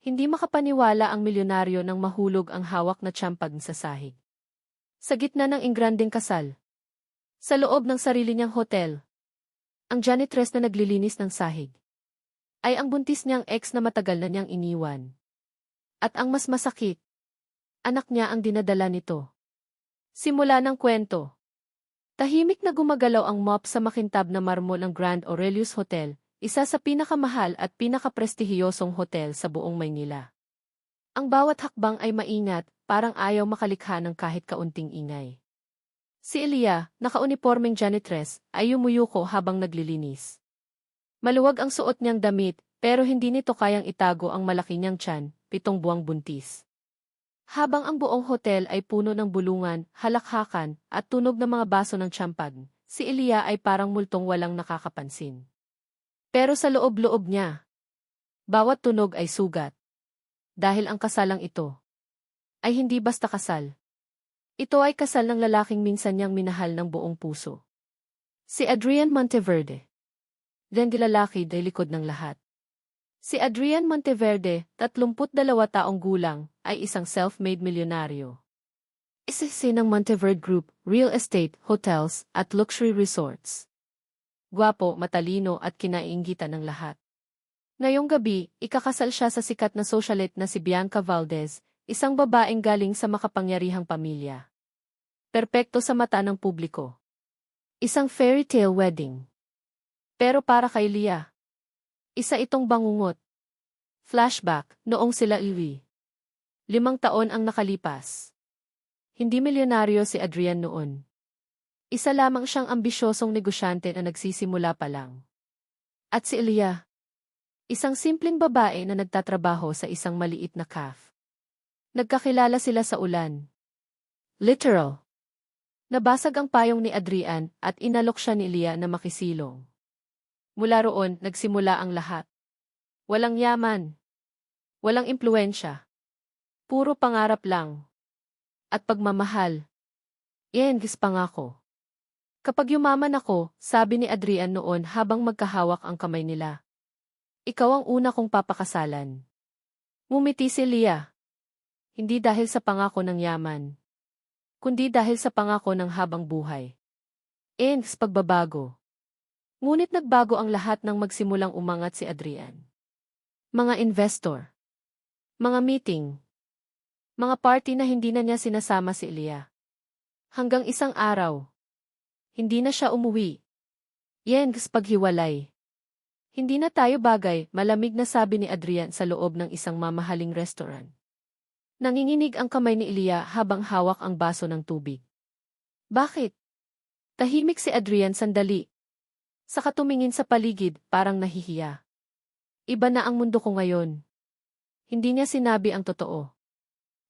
Hindi makapaniwala ang milyonaryo nang mahulog ang hawak na tiyampag sa sahig. Sa gitna ng ingranding kasal. Sa loob ng sarili niyang hotel. Ang janitress na naglilinis ng sahig. Ay ang buntis niyang ex na matagal na niyang iniwan. At ang mas masakit. Anak niya ang dinadala nito. Simula ng kwento. Tahimik na gumagalaw ang mop sa makintab na marmol ng Grand Aurelius Hotel. Isa sa pinakamahal at pinakaprestihiyosong hotel sa buong Maynila. Ang bawat hakbang ay maingat, parang ayaw makalikha ng kahit kaunting ingay. Si Elia, nakaunipormeng janitress, ay yumuyuko habang naglilinis. Maluwag ang suot niyang damit, pero hindi nito kayang itago ang malaki niyang tiyan, 7 buwang buntis. Habang ang buong hotel ay puno ng bulungan, halakhakan, at tunog ng mga baso ng tiyampag, si Elia ay parang multong walang nakakapansin. Pero sa loob-loob niya, bawat tunog ay sugat. Dahil ang kasalang ito ay hindi basta kasal. Ito ay kasal ng lalaking minsan niyang minahal ng buong puso. Si Adrian Monteverde. Then lalaki ay likod ng lahat. Si Adrian Monteverde, 32 taong gulang, ay isang self-made milyonaryo. Isa ng Monteverde Group, Real Estate, Hotels, at Luxury Resorts. Gwapo, matalino at kinaiinggitan ng lahat. Ngayong gabi, ikakasal siya sa sikat na socialite na si Bianca Valdez, isang babaeng galing sa makapangyarihang pamilya. Perpekto sa mata ng publiko. Isang fairy tale wedding. Pero para kay Lia, isa itong bangungot. Flashback, noong sila iwi. 5 taon ang nakalipas. Hindi milyonaryo si Adrian noon. Isa lamang siyang ambisyosong negosyante na nagsisimula pa lang. At si Elia, isang simpleng babae na nagtatrabaho sa isang maliit na cafe. Nagkakilala sila sa ulan. Literal. Nabasag ang payong ni Adrian at inalok siya ni Elia na makisilong. Mula roon, nagsimula ang lahat. Walang yaman. Walang impluwensya. Puro pangarap lang. At pagmamahal. Gis pangako. Kapag yumaman ako, sabi ni Adrian noon habang magkahawak ang kamay nila. Ikaw ang una kong papakasalan. Ngumiti si Lia. Hindi dahil sa pangako ng yaman, kundi dahil sa pangako ng habang buhay. Pagbabago. Ngunit nagbago ang lahat nang magsimulang umangat si Adrian. Mga investor. Mga meeting. Mga party na hindi na niya sinasama si Lia. Hanggang isang araw. Hindi na siya umuwi. Paghiwalay. Hindi na tayo bagay, malamig na sabi ni Adrian sa loob ng isang mamahaling restaurant. Nanginginig ang kamay ni Elia habang hawak ang baso ng tubig. Bakit? Tahimik si Adrian sandali. Saka tumingin sa paligid, parang nahihiya. Iba na ang mundo ko ngayon. Hindi niya sinabi ang totoo.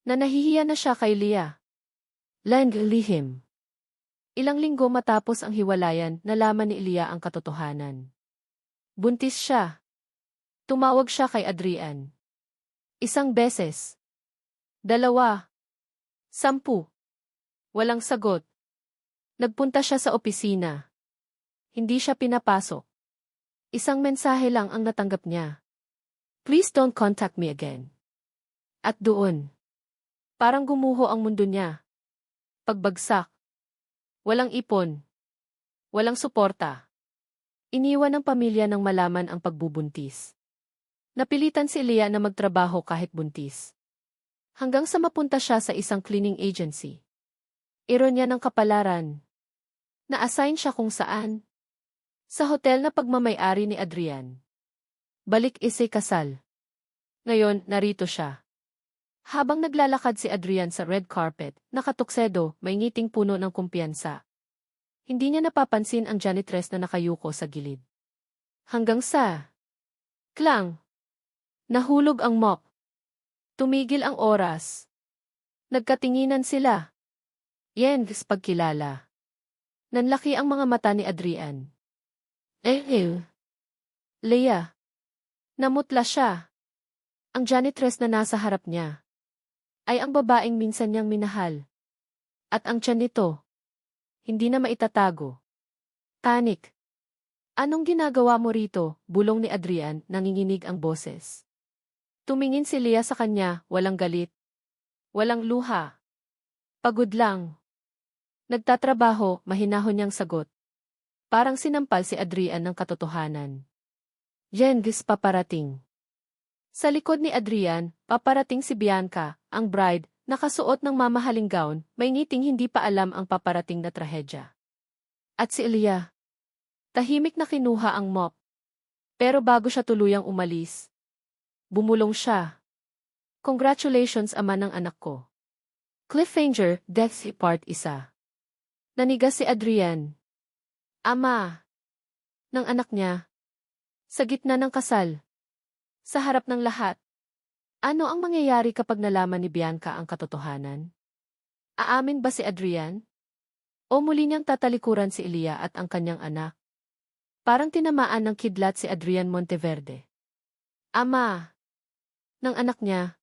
Na nahihiya na siya kay Lia. Lihim. Ilang linggo matapos ang hiwalayan, nalaman ni Elia ang katotohanan. Buntis siya. Tumawag siya kay Adrian. 1 beses. 2. 10. Walang sagot. Nagpunta siya sa opisina. Hindi siya pinapasok. 1 mensahe lang ang natanggap niya. Please don't contact me again. At doon, parang gumuho ang mundo niya. Pagbagsak. Walang ipon. Walang suporta. Iniwan ng pamilya nang malaman ang pagbubuntis. Napilitan si Lia na magtrabaho kahit buntis. Hanggang sa mapunta siya sa isang cleaning agency. Ironya ng kapalaran. Na-assign siya kung saan. Sa hotel na pagmamay-ari ni Adrian. Balik kasal. Ngayon, narito siya. Habang naglalakad si Adrian sa red carpet, nakatuksedo, may ngiting puno ng kumpiyansa. Hindi niya napapansin ang janitress na nakayuko sa gilid. Hanggang sa klang. Nahulog ang mop. Tumigil ang oras. Nagkatinginan sila. Pagkilala. Nanlaki ang mga mata ni Adrian. Leia. Namutla siya. Ang janitress na nasa harap niya ay ang babaeng minsan niyang minahal. At ang tiyan nito, hindi na maitatago. Panic. Anong ginagawa mo rito? Bulong ni Adrian, nanginginig ang boses. Tumingin si Leah sa kanya, walang galit. Walang luha. Pagod lang. Nagtatrabaho, mahinahon niyang sagot. Parang sinampal si Adrian ng katotohanan. Jengis paparating. Sa likod ni Adrian, paparating si Bianca, ang bride, nakasuot ng mamahaling gown, may ngiting hindi pa alam ang paparating na trahedya. At si Elia. Tahimik na kinuha ang mop. Pero bago siya tuluyang umalis, bumulong siya. Congratulations ama ng anak ko. Cliffhanger, Death Part 1. Nanigas si Adrian. Ama ng anak niya. Sa gitna ng kasal. Sa harap ng lahat. Ano ang mangyayari kapag nalaman ni Bianca ang katotohanan? Aamin ba si Adrian? O muli niyang tatalikuran si Elia at ang kanyang anak? Parang tinamaan ng kidlat si Adrian Monteverde. Ama ng anak niya.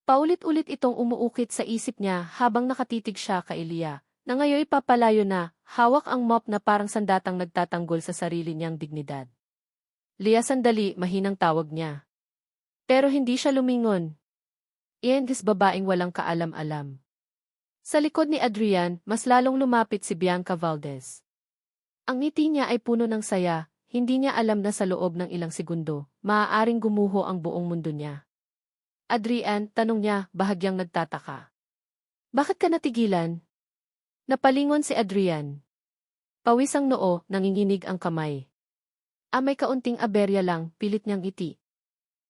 Paulit-ulit itong umuukit sa isip niya habang nakatitig siya kay Elia, na ngayoy papalayo na, hawak ang mop na parang sandatang nagtatanggol sa sarili niyang dignidad. Leah sandali, mahinang tawag niya. Pero hindi siya lumingon. Iengis babaeng walang kaalam-alam. Sa likod ni Adrian, mas lalong lumapit si Bianca Valdez. Ang ngiti niya ay puno ng saya, hindi niya alam na sa loob ng ilang segundo, maaaring gumuho ang buong mundo niya. Adrian, tanong niya, bahagyang nagtataka. Bakit ka natigilan? Napalingon si Adrian. Pawis ang noo, nanginginig ang kamay. May kaunting aberya lang, pilit niyang ngiti.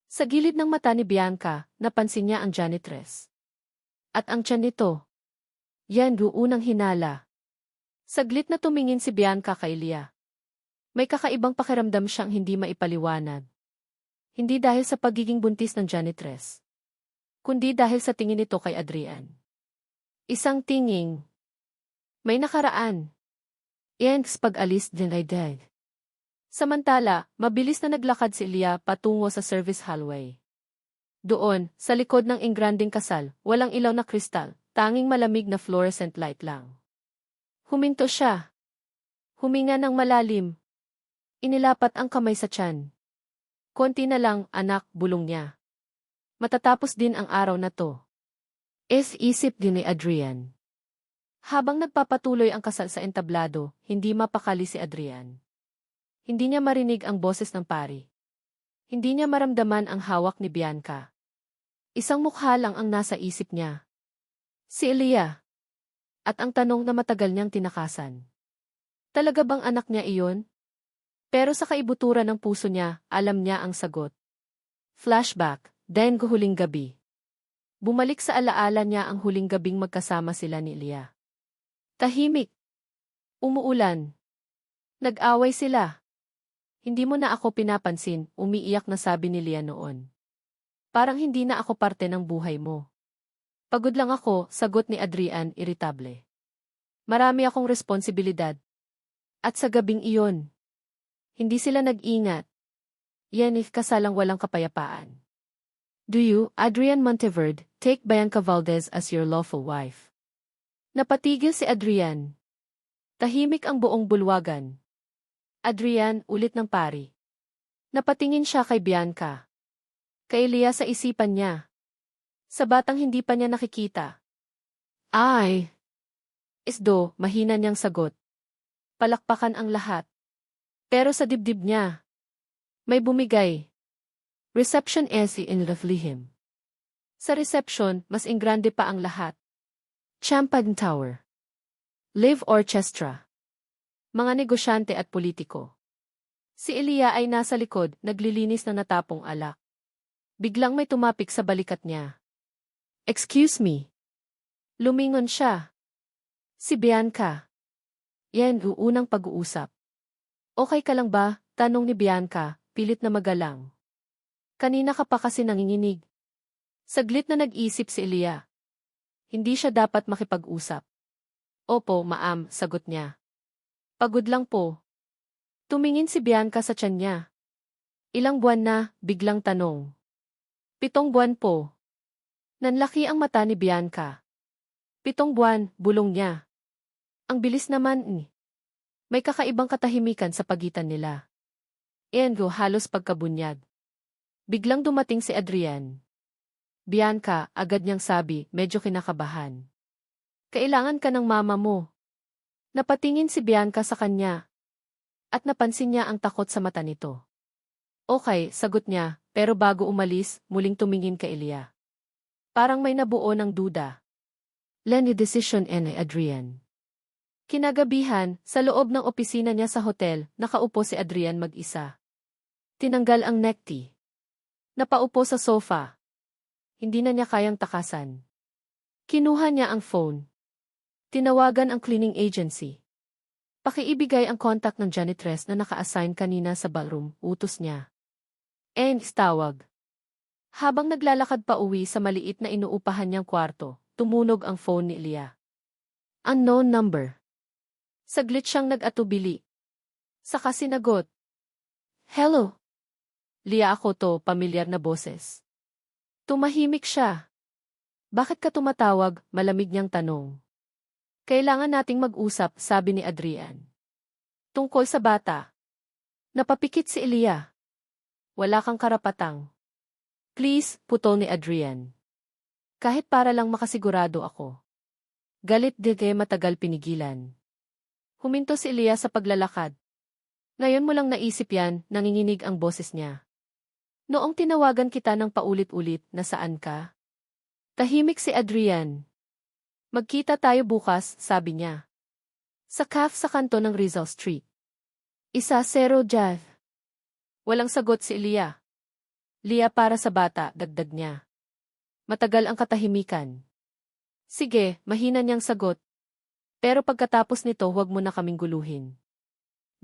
Sa gilid ng mata ni Bianca, napansin niya ang janitress. At ang tiyan nito. Yan unang hinala. Saglit na tumingin si Bianca kay Leah. May kakaibang pakiramdam siyang hindi maipaliwanag. Hindi dahil sa pagiging buntis ng janitress. Kundi dahil sa tingin nito kay Adrian. Isang tinging. May nakaraan. Yengs pag-alis din ay dead. Samantala, mabilis na naglakad si Leah patungo sa service hallway. Doon, sa likod ng ingranding kasal, walang ilaw na kristal, tanging malamig na fluorescent light lang. Huminto siya. Huminga ng malalim. Inilapat ang kamay sa tiyan. Konti na lang, anak, bulong niya. Matatapos din ang araw na to. Isip din ni Adrian. Habang nagpapatuloy ang kasal sa entablado, hindi mapakali si Adrian. Hindi niya marinig ang boses ng pari. Hindi niya maramdaman ang hawak ni Bianca. Isang mukha lang ang nasa isip niya. Si Elia. At ang tanong na matagal niyang tinakasan. Talaga bang anak niya iyon? Pero sa kaibuturan ng puso niya, alam niya ang sagot. Flashback, then huling gabi. Bumalik sa alaala niya ang huling gabing magkasama sila ni Elia. Tahimik. Umuulan. Nag-away sila. Hindi mo na ako pinapansin, umiiyak na sabi ni Leah noon. Parang hindi na ako parte ng buhay mo. Pagod lang ako, sagot ni Adrian, iritable. Marami akong responsibilidad. At sa gabing iyon, hindi sila nag-ingat. Yan kasalang walang kapayapaan. Do you, Adrian Monteverde, take Bianca Valdez as your lawful wife? Napatigil si Adrian. Tahimik ang buong bulwagan. Adrian, ulit ng pari. Napatingin siya kay Bianca. Kay Leah sa isipan niya. Sa batang hindi pa niya nakikita. Ay! Isdo, mahina niyang sagot. Palakpakan ang lahat. Pero sa dibdib niya, may bumigay. Reception in Laflihim. Sa reception, mas ingrande pa ang lahat. Champagne Tower. Live Orchestra. Mga negosyante at politiko. Si Elia ay nasa likod, naglilinis ng natapong alak. Biglang may tumapik sa balikat niya. Excuse me. Lumingon siya. Si Bianca. Yan, unang pag-uusap. Okay ka lang ba? Tanong ni Bianca, pilit na magalang. Kanina ka pa kasi nanginginig. Saglit na nag-isip si Elia. Hindi siya dapat makipag-usap. Opo, ma'am, sagot niya. Pagod lang po. Tumingin si Bianca sa tiyan niya. Ilang buwan na, biglang tanong. 7 buwan po. Nanlaki ang mata ni Bianca. 7 buwan, bulong niya. Ang bilis naman ni. May kakaibang katahimikan sa pagitan nila. Engo halos pagkabunyag. Biglang dumating si Adrian. Bianca, agad niyang sabi, medyo kinakabahan. Kailangan ka ng mama mo. Napatingin si Bianca sa kanya. At napansin niya ang takot sa mata nito. Okay, sagot niya, pero bago umalis, muling tumingin kay Elia. Parang may nabuo ng duda. Lenny decision and Adrian. Kinagabihan, sa loob ng opisina niya sa hotel, nakaupo si Adrian mag-isa. Tinanggal ang necktie. Napaupo sa sofa. Hindi na niya kayang takasan. Kinuha niya ang phone. Tinawagan ang cleaning agency. Pakiibigay ang contact ng janitress na naka-assign kanina sa ballroom, utos niya. Tawag. Habang naglalakad pa uwi sa maliit na inuupahan niyang kwarto, tumunog ang phone ni Elia. Unknown number. Saglit siyang nag-atubili. Saka sinagot. Hello. Lia, ako to, pamilyar na boses. Tumahimik siya. Bakit ka tumatawag? Malamig niyang tanong. Kailangan nating mag-usap, sabi ni Adrian. Tungkol sa bata. Napapikit si Elia. Wala kang karapatang. Please, putol ni Adrian. Kahit para lang makasigurado ako. Galit kaya matagal pinigilan. Huminto si Elia sa paglalakad. Ngayon mo lang naisip yan, nanginginig ang boses niya. Noong tinawagan kita ng paulit-ulit, nasaan ka? Tahimik si Adrian. Magkita tayo bukas, sabi niya. Sa cafe sa kanto ng Rizal Street. 1-0 Jav. Walang sagot si Elia. Lia, para sa bata, dagdag niya. Matagal ang katahimikan. Sige, mahina niyang sagot. Pero pagkatapos nito, huwag mo na kaming guluhin.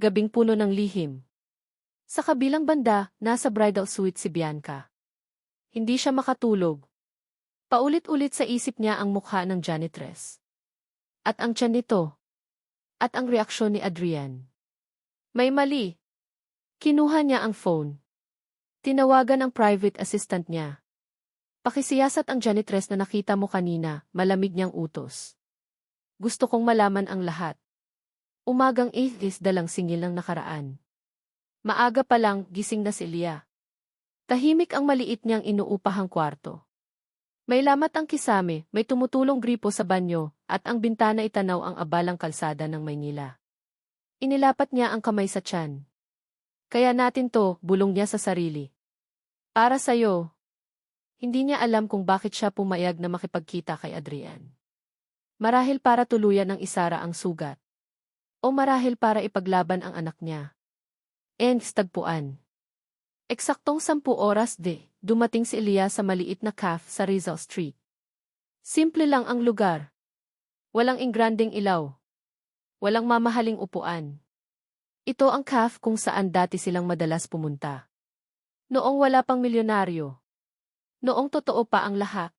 Gabing puno ng lihim. Sa kabilang banda, nasa bridal suite si Bianca. Hindi siya makatulog. Paulit-ulit sa isip niya ang mukha ng janitress. At ang tiyan nito. At ang reaksyon ni Adrian. May mali. Kinuha niya ang phone. Tinawagan ang private assistant niya. Pakisiyasat ang janitress na nakita mo kanina, malamig niyang utos. Gusto kong malaman ang lahat. Umagang dalang singil ng nakaraan. Maaga pa lang, gising na si Lia. Tahimik ang maliit niyang inuupahang kwarto. May lamat ang kisame, may tumutulong gripo sa banyo, at ang bintana itanaw ang abalang kalsada ng Maynila. Inilapat niya ang kamay sa tiyan. Kaya natin to, bulong niya sa sarili. Para sa'yo. Hindi niya alam kung bakit siya pumayag na makipagkita kay Adrian. Marahil para tuluyan ng isara ang sugat. O marahil para ipaglaban ang anak niya. Tagpuan. Eksaktong 10 oras dumating si Elia sa maliit na cafe sa Rizal Street. Simple lang ang lugar. Walang ingranding ilaw. Walang mamahaling upuan. Ito ang cafe kung saan dati silang madalas pumunta. Noong wala pang milyonaryo. Noong totoo pa ang lahat.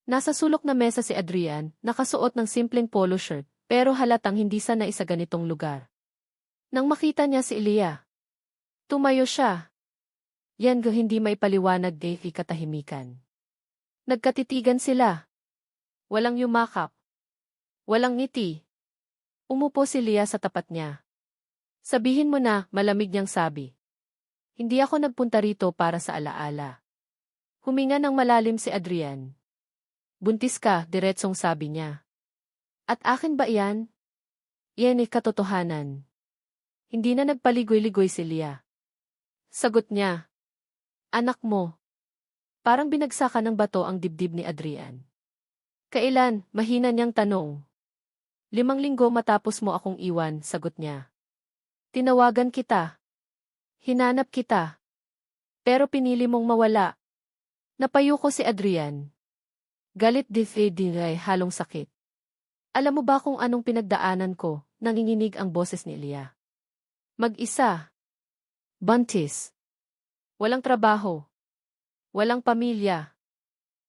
Nasa sulok na mesa si Adrian, nakasuot ng simpleng polo shirt, pero halatang hindi sanay sa ganitong lugar. Nang makita niya si Elia, tumayo siya. Yan hindi may paliwanag katahimikan. Nagkatitigan sila. Walang yumakap. Walang ngiti. Umupo si Lia sa tapat niya. Sabihin mo na, malamig niyang sabi. Hindi ako nagpunta rito para sa alaala. Huminga ng malalim si Adrian. Buntis ka, diretsong sabi niya. At akin ba yan? Yan katotohanan. Hindi na nagpaligoy-ligoy si Lia. Sagot niya. Anak mo. Parang binagsakan ng bato ang dibdib ni Adrian. Kailan? Mahina niyang tanong. 5 linggo matapos mo akong iwan, sagot niya. Tinawagan kita. Hinanap kita. Pero pinili mong mawala. Napayuko si Adrian. Galit dinay halong sakit. Alam mo ba kung anong pinagdaanan ko? Nanginginig ang boses ni Elia. Mag-isa. Buntis. Walang trabaho. Walang pamilya.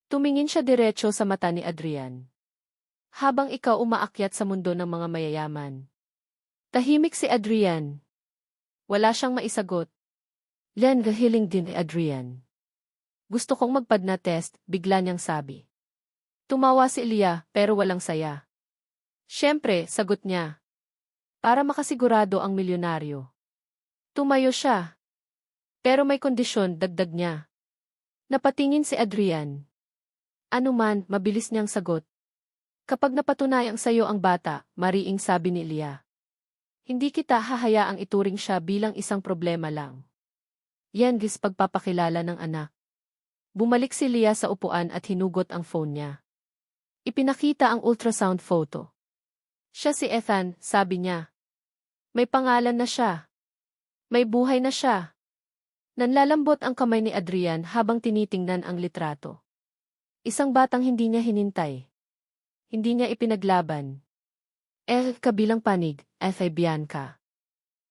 Tumingin siya diretso sa mata ni Adrian. Habang ikaw umaakyat sa mundo ng mga mayayaman. Tahimik si Adrian. Wala siyang maisagot. Len gahiling din ni Adrian. Gusto kong magpadna test, bigla niyang sabi. Tumawa si Elia, pero walang saya. Siyempre, sagot niya. Para makasigurado ang milyonaryo. Tumayo siya. Pero may kondisyon, dagdag niya. Napatingin si Adrian. Ano man, mabilis niyang sagot. Kapag napatunayang sayo ang bata, mariing sabi ni Elia. Hindi kita hahayaang ituring siya bilang isang problema lang. Yan gis pagpapakilala ng anak. Bumalik si Leah sa upuan at hinugot ang phone niya. Ipinakita ang ultrasound photo. Siya si Ethan, sabi niya. May pangalan na siya. May buhay na siya. Nanlalambot ang kamay ni Adrian habang tinitingnan ang litrato. Isang batang hindi niya hinintay. Hindi niya ipinaglaban. Kabilang panig, ay Bianca.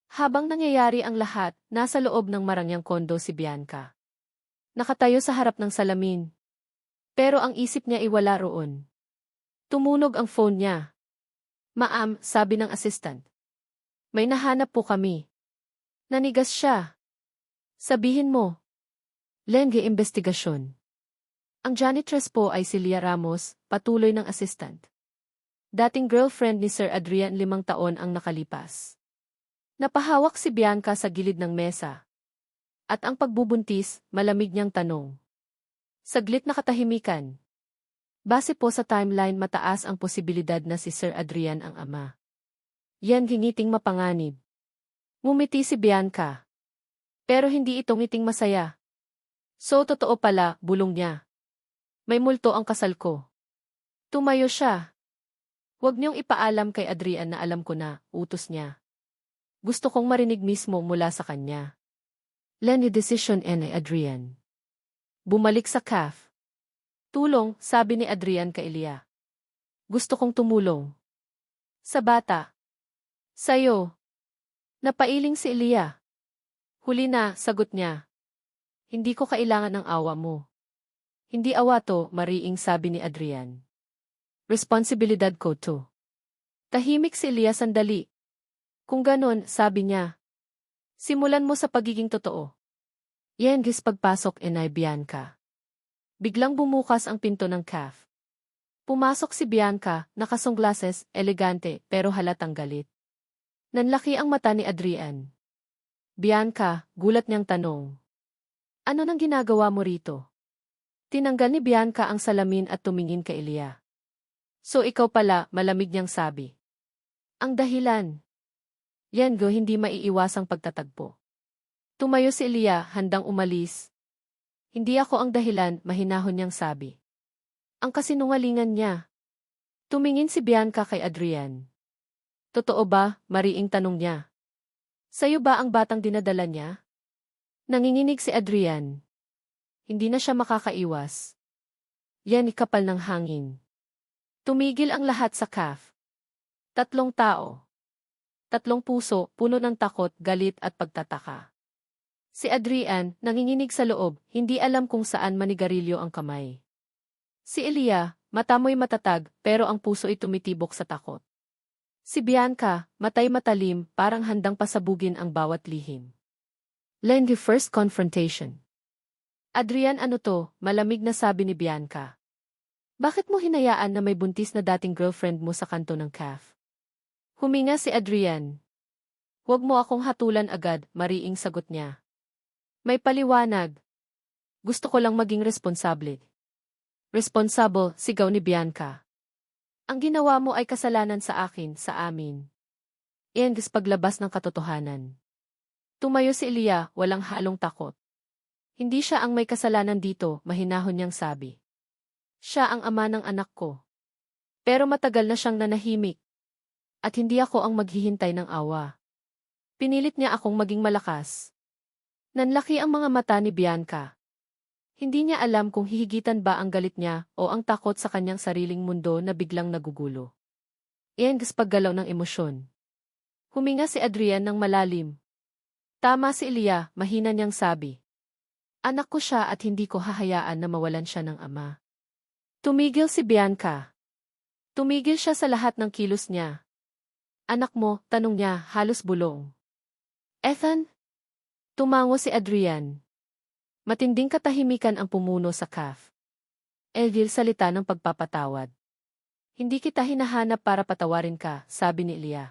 Habang nangyayari ang lahat, nasa loob ng marangyang kondo si Bianca. Nakatayo sa harap ng salamin. Pero ang isip niya ay wala roon. Tumunog ang phone niya. Ma'am, sabi ng assistant. May nahanap po kami. Nanigas siya. Sabihin mo. Lenge investigasyon. Ang janitress po ay si Leah Ramos, patuloy ng assistant. Dating girlfriend ni Sir Adrian 5 taon ang nakalipas. Napahawak si Bianca sa gilid ng mesa. At ang pagbubuntis, malamig niyang tanong. Saglit na katahimikan. Base po sa timeline mataas ang posibilidad na si Sir Adrian ang ama. Yan gingiting mapanganib. Ngumiti si Bianca. Pero hindi ito ngiting masaya. So totoo pala, bulong niya. May multo ang kasal ko. Tumayo siya. Huwag niyong ipaalam kay Adrian na alam ko na, utos niya. Gusto kong marinig mismo mula sa kanya. Lenny decision and Adrian. Bumalik sa CAF. Tulong, sabi ni Adrian kay Elia. Gusto kong tumulong. Sa bata. Sayo. Napailing si Elia. Huli na, sagot niya. Hindi ko kailangan ng awa mo. Hindi awa to, mariing sabi ni Adrian. Responsibilidad ko to. Tahimik si Elia sandali. Kung ganon, sabi niya. Simulan mo sa pagiging totoo. Yan gis pagpasok inay Bianca. Biglang bumukas ang pinto ng CAF. Pumasok si Bianca, nakasunglases, elegante, pero halatang galit. Nanlaki ang mata ni Adrian. Bianca, gulat niyang tanong. Ano nang ginagawa mo rito? Tinanggal ni Bianca ang salamin at tumingin kay Elia. So ikaw pala, malamig niyang sabi. Ang dahilan. Yan go hindi maiiwasang pagtatagpo. Tumayo si Elia, handang umalis. Hindi ako ang dahilan, mahinahon niyang sabi. Ang kasinungalingan niya. Tumingin si Bianca kay Adrian. Totoo ba, mariing tanong niya. Sa'yo ba ang batang dinadala niya? Nanginginig si Adrian. Hindi na siya makakaiwas. Yan ikapal ng hangin. Tumigil ang lahat sa CAF. 3 tao. 3 puso, puno ng takot, galit at pagtataka. Si Adrian, nanginginig sa loob, hindi alam kung saan manigarilyo ang kamay. Si Elia, mata mo'y matatag, pero ang puso ay tumitibok sa takot. Si Bianca, matay matalim, parang handang pasabugin ang bawat lihim. Lenny first confrontation. Adrian, ano to? Malamig na sabi ni Bianca. Bakit mo hinayaan na may buntis na dating girlfriend mo sa kanto ng CAF? Huminga si Adrian. Huwag mo akong hatulan agad, mariing sagot niya. May paliwanag. Gusto ko lang maging responsable. Responsible, sigaw ni Bianca. Ang ginawa mo ay kasalanan sa akin, sa amin. Iyan gis paglabas ng katotohanan. Tumayo si Elia, walang halong takot. Hindi siya ang may kasalanan dito, mahinahon niyang sabi. Siya ang ama ng anak ko. Pero matagal na siyang nanahimik. At hindi ako ang maghihintay ng awa. Pinilit niya akong maging malakas. Nanlaki ang mga mata ni Bianca. Hindi niya alam kung hihigitan ba ang galit niya o ang takot sa kanyang sariling mundo na biglang nagugulo. Iyan gas paggalaw ng emosyon. Huminga si Adrian ng malalim. Tama si Elia, mahina niyang sabi. Anak ko siya at hindi ko hahayaan na mawalan siya ng ama. Tumigil si Bianca. Tumigil siya sa lahat ng kilos niya. Anak mo, tanong niya, halos bulong. Ethan? Tumango si Adrian. Matinding katahimikan ang pumuno sa CAF. Elvil salita ng pagpapatawad. Hindi kita hinahanap para patawarin ka, sabi ni Elia.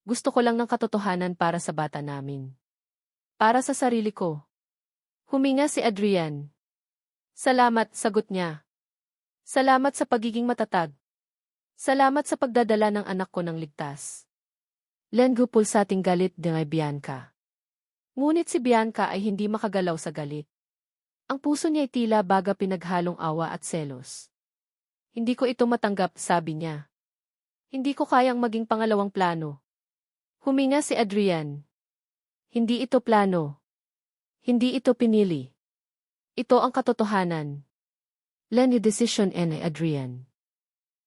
Gusto ko lang ng katotohanan para sa bata namin. Para sa sarili ko. Huminga si Adrian. Salamat, sagot niya. Salamat sa pagiging matatag. Salamat sa pagdadala ng anak ko ng ligtas. Lenggu pulsating galit ng Bianca. Ngunit si Bianca ay hindi makagalaw sa galit. Ang puso niya ay tila baga pinaghalong awa at selos. Hindi ko ito matanggap, sabi niya. Hindi ko kayang maging pangalawang plano. Huminga si Adrian. Hindi ito plano. Hindi ito pinili. Ito ang katotohanan. Lenny decision ni Adrian.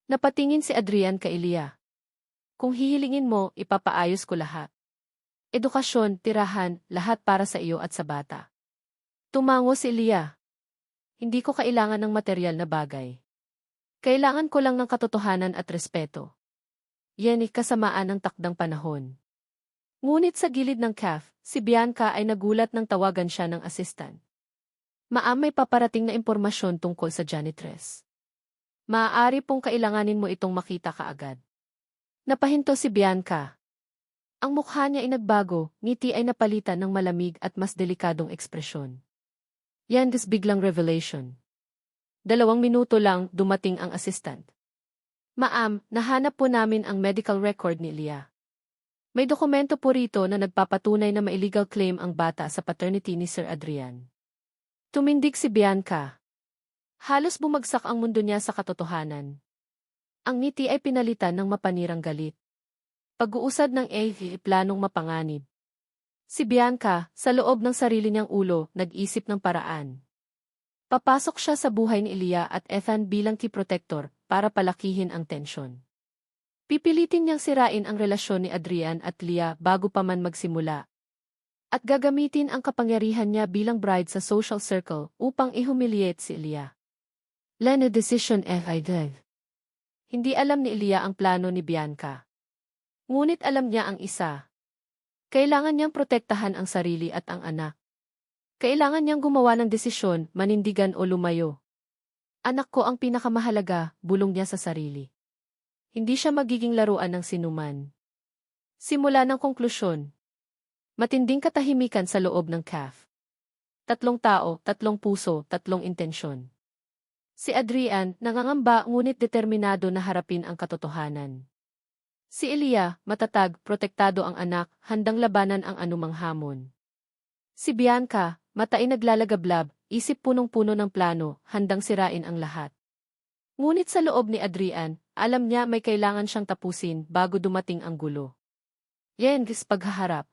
Napatingin si Adrian kay Elia. Kung hihilingin mo, ipapaayos ko lahat. Edukasyon, tirahan, lahat para sa iyo at sa bata. Tumango si Elia. Hindi ko kailangan ng material na bagay. Kailangan ko lang ng katotohanan at respeto. Yan ay kasamaan ng takdang panahon. Ngunit sa gilid ng cafe, si Bianca ay nagulat nang tawagan siya ng assistant. Ma'am, may paparating na impormasyon tungkol sa janitress. Maaari pong kailanganin mo itong makita kaagad. Napahinto si Bianca. Ang mukha niya ay nagbago, ngiti ay napalitan ng malamig at mas delikadong ekspresyon. Yan biglang revelation. 2 minuto lang, dumating ang assistant. Ma'am, nahanap po namin ang medical record ni Elia. May dokumento po rito na nagpapatunay na may illegal claim ang bata sa paternity ni Sir Adrian. Tumindig si Bianca. Halos bumagsak ang mundo niya sa katotohanan. Ang ngiti ay pinalitan ng mapanirang galit. Pag-uusad ng planong mapanganib. Si Bianca, sa loob ng sarili niyang ulo, nag-isip ng paraan. Papasok siya sa buhay ni Elia at Ethan bilang key protector para palakihin ang tensyon. Pipilitin niyang sirain ang relasyon ni Adrian at Leah bago pa man magsimula. At gagamitin ang kapangyarihan niya bilang bride sa social circle upang ihumiliate si Elia. Lena decision FID. Hindi alam ni Elia ang plano ni Bianca. Ngunit alam niya ang isa. Kailangan niyang protektahan ang sarili at ang anak. Kailangan niyang gumawa ng desisyon, manindigan o lumayo. Anak ko ang pinakamahalaga, bulong niya sa sarili. Hindi siya magiging laruan ng sinuman. Simula ng konklusyon. Matinding katahimikan sa loob ng cafe. 3 tao, 3 puso, 3 intensyon. Si Adrian, nangangamba ngunit determinado na harapin ang katotohanan. Si Elia, matatag, protektado ang anak, handang labanan ang anumang hamon. Si Bianca, mata ay naglalagablab, isip punong-puno ng plano, handang sirain ang lahat. Ngunit sa loob ni Adrian, alam niya may kailangan siyang tapusin bago dumating ang gulo. Yengs paghaharap.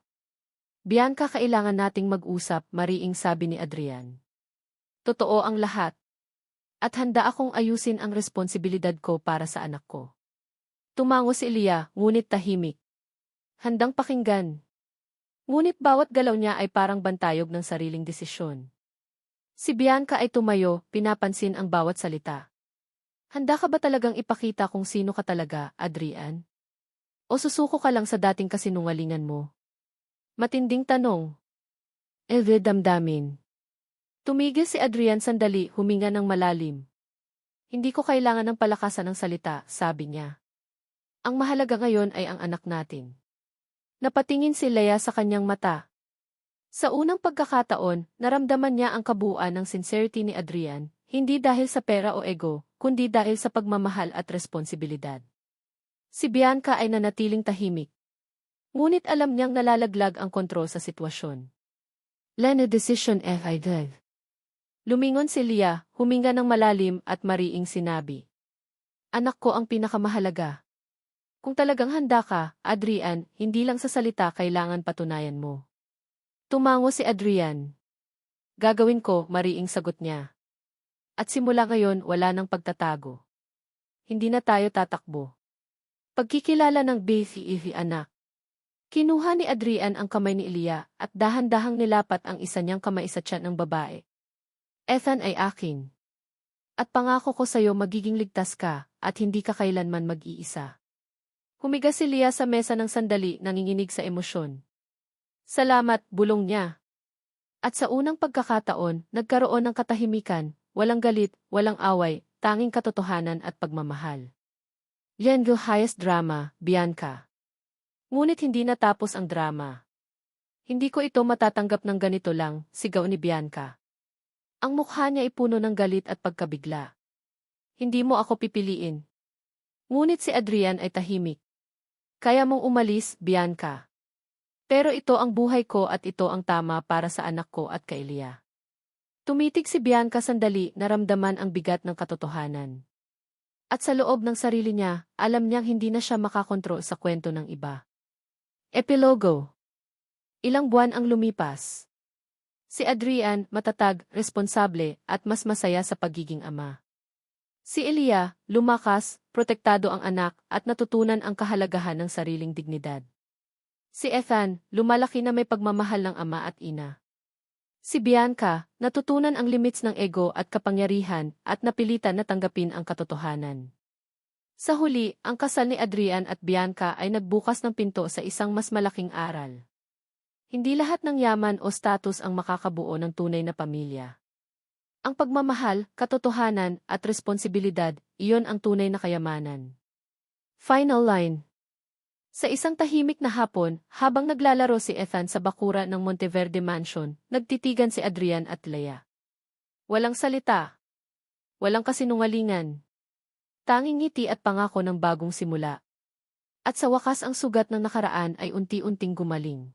Bianca, kailangan nating mag-usap, mariing sabi ni Adrian. Totoo ang lahat. At handa akong ayusin ang responsibilidad ko para sa anak ko. Tumango si Elia, ngunit tahimik. Handang pakinggan. Ngunit bawat galaw niya ay parang bantayog ng sariling desisyon. Si Bianca ay tumayo, pinapansin ang bawat salita. Handa ka ba talagang ipakita kung sino ka talaga, Adrian? O susuko ka lang sa dating kasinungalingan mo? Matinding tanong. Damdamin. Tumigil si Adrian sandali, huminga ng malalim. Hindi ko kailangan ng palakasan ng salita, sabi niya. Ang mahalaga ngayon ay ang anak natin. Napatingin si Leah sa kanyang mata. Sa unang pagkakataon, naramdaman niya ang kabuuan ng sincerity ni Adrian, hindi dahil sa pera o ego, kundi dahil sa pagmamahal at responsibilidad. Si Bianca ay nanatiling tahimik. Ngunit alam niyang nalalaglag ang kontrol sa sitwasyon. Lena decision FID. Lumingon si Leah, huminga ng malalim at mariing sinabi. Anak ko ang pinakamahalaga. Kung talagang handa ka, Adrian, hindi lang sa salita kailangan patunayan mo. Tumango si Adrian. Gagawin ko, mariing sagot niya. At simula ngayon, wala nang pagtatago. Hindi na tayo tatakbo. Pagkikilala ng baby anak. Kinuha ni Adrian ang kamay ni Elia at dahan-dahang nilapat ang isa niyang kamay sa tiyan ng babae. Ethan ay akin. At pangako ko sa'yo magiging ligtas ka at hindi ka kailanman mag-iisa. Humiga si Leah sa mesa ng sandali, nanginginig sa emosyon. Salamat, bulong niya. At sa unang pagkakataon, nagkaroon ng katahimikan, walang galit, walang away, tanging katotohanan at pagmamahal. Yan yung highest drama, Bianca. Ngunit hindi natapos ang drama. Hindi ko ito matatanggap ng ganito lang, sigaw ni Bianca. Ang mukha niya ay puno ng galit at pagkabigla. Hindi mo ako pipiliin. Ngunit si Adrian ay tahimik. Kaya mong umalis, Bianca. Pero ito ang buhay ko at ito ang tama para sa anak ko at kay Elia. Tumitig si Bianca sandali, naramdaman ang bigat ng katotohanan. At sa loob ng sarili niya, alam niyang hindi na siya makakontrol sa kwento ng iba. Epilogo. Ilang buwan ang lumipas. Si Adrian, matatag, responsable, at mas masaya sa pagiging ama. Si Elia, lumakas, protektado ang anak, at natutunan ang kahalagahan ng sariling dignidad. Si Ethan, lumalaki na may pagmamahal ng ama at ina. Si Bianca, natutunan ang limits ng ego at kapangyarihan, at napilitan na tanggapin ang katotohanan. Sa huli, ang kasal ni Adrian at Bianca ay nagbukas ng pinto sa isang mas malaking aral. Hindi lahat ng yaman o status ang makakabuo ng tunay na pamilya. Ang pagmamahal, katotohanan, at responsibilidad, iyon ang tunay na kayamanan. Final line. Sa isang tahimik na hapon, habang naglalaro si Ethan sa bakura ng Monteverde Mansion, nagtitigan si Adrian at Leia. Walang salita. Walang kasinungalingan. Tanging ngiti at pangako ng bagong simula. At sa wakas ang sugat ng nakaraan ay unti-unting gumaling.